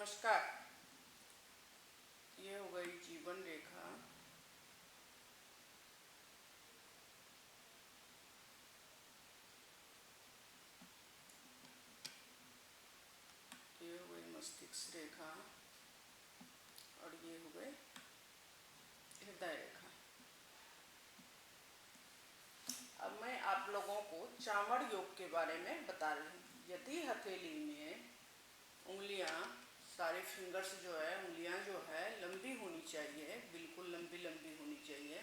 नमस्कार। ये हो गई जीवन रेखा। ये हो गई मस्तिष्क रेखा और ये हो गई हृदय रेखा। अब मैं आप लोगों को चामड़ योग के बारे में बता रही हूँ। यदि हथेली में उंगलियां, सारे फिंगर्स जो है, उंगलियां जो है लंबी होनी चाहिए, बिल्कुल लंबी लंबी होनी चाहिए,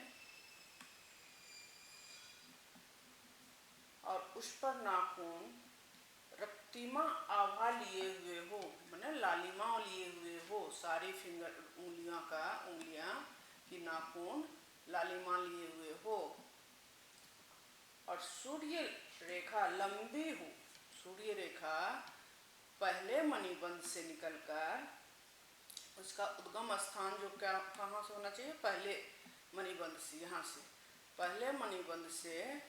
और उस पर नाखून रक्तिमा आभा लिए हुए हो, माने लालिमा लिए हुए हो। सारी फिंगर उंगलियां की नाखून लालिमा लिए हुए हो और सूर्य रेखा लंबी हो। सूर्य रेखा पहले मणिबंध से निकलकर उसका उद्गम स्थान जो क्या कहाँ से होना चाहिए, पहले मणिबंध से, यहाँ से पहले मणिबंध से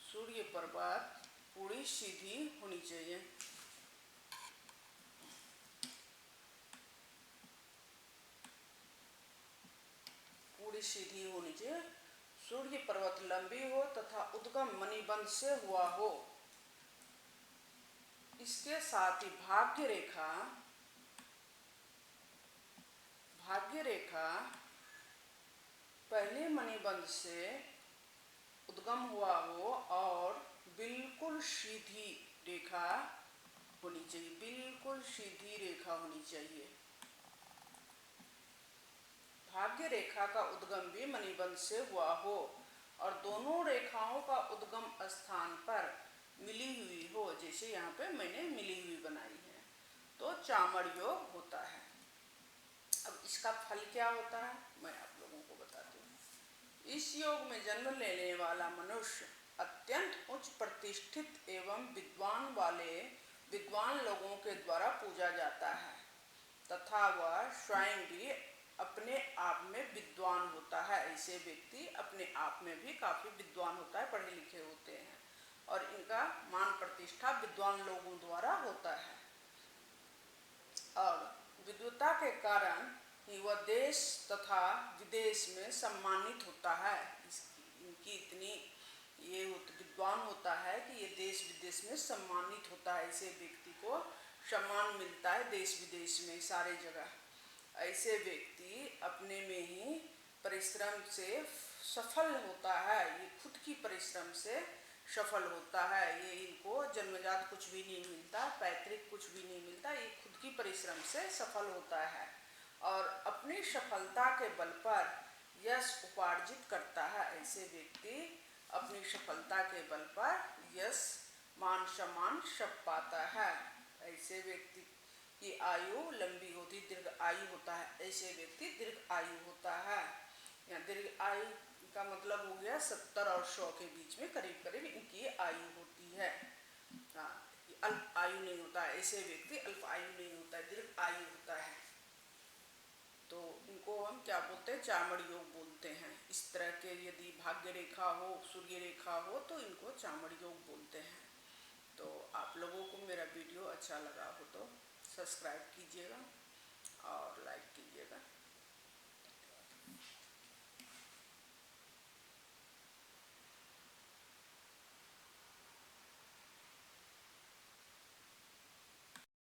सूर्य पर्वत पूरी सीधी होनी चाहिए। पूरी सीधी होनी चाहिए। सूर्य पर्वत लंबी हो तथा उद्गम मणिबंध से हुआ हो। इसके साथ ही भाग्य रेखा पहले मणिबंध से उद्गम हुआ हो और बिल्कुल सीधी रेखा होनी चाहिए। बिल्कुल सीधी रेखा होनी चाहिए। भाग्य रेखा का उद्गम भी मणिबंध से हुआ हो और दोनों रेखाओं का उद्गम स्थान पर मिली हुई हो, जैसे यहाँ पे मैंने मिली हुई बनाई है, तो चामड़ योग होता है। अब इसका फल क्या होता है मैं आप लोगों को बताती हूँ। इस योग में जन्म लेने वाला मनुष्य अत्यंत उच्च प्रतिष्ठित एवं विद्वान लोगों के द्वारा पूजा जाता है तथा वह स्वयं भी अपने आप में विद्वान होता है। ऐसे व्यक्ति अपने आप में भी काफी विद्वान होता है, पढ़े लिखे होते हैं और इनका मान प्रतिष्ठा विद्वान लोगों द्वारा होता है और विद्वता के कारण ही वह देश तथा विदेश में सम्मानित होता है। इनकी इतनी ये विद्वान होता है कि ये देश विदेश में सम्मानित होता है। ऐसे व्यक्ति को सम्मान मिलता है देश विदेश में, सारे जगह। ऐसे व्यक्ति अपने में ही परिश्रम से सफल होता है। ये खुद की परिश्रम से सफल होता है। ये इनको जन्मजात कुछ भी नहीं मिलता, पैतृक कुछ भी नहीं मिलता, ये खुद की परिश्रम से सफल होता है और अपनी सफलता के बल पर यश उपार्जित करता है। ऐसे व्यक्ति अपनी सफलता के बल पर यश, मान सम्मान सब पाता है। ऐसे व्यक्ति की आयु लंबी होती, दीर्घ आयु होता है। ऐसे व्यक्ति दीर्घ आयु होता है। या दीर्घ आयु का मतलब हो गया 70 और 100 के बीच में करीब करीब इनकी आयु होती है। अल्प आयु नहीं होता है। ऐसे व्यक्ति अल्प आयु नहीं होता है, दीर्घ आयु होता है। तो इनको हम क्या बोलते हैं, चामड़ योग बोलते हैं। इस तरह के यदि भाग्य रेखा हो, सूर्य रेखा हो, तो इनको चामड़ योग बोलते हैं। तो आप लोगों को मेरा वीडियो अच्छा लगा हो तो सब्सक्राइब कीजिएगा और लाइक कीजिएगा।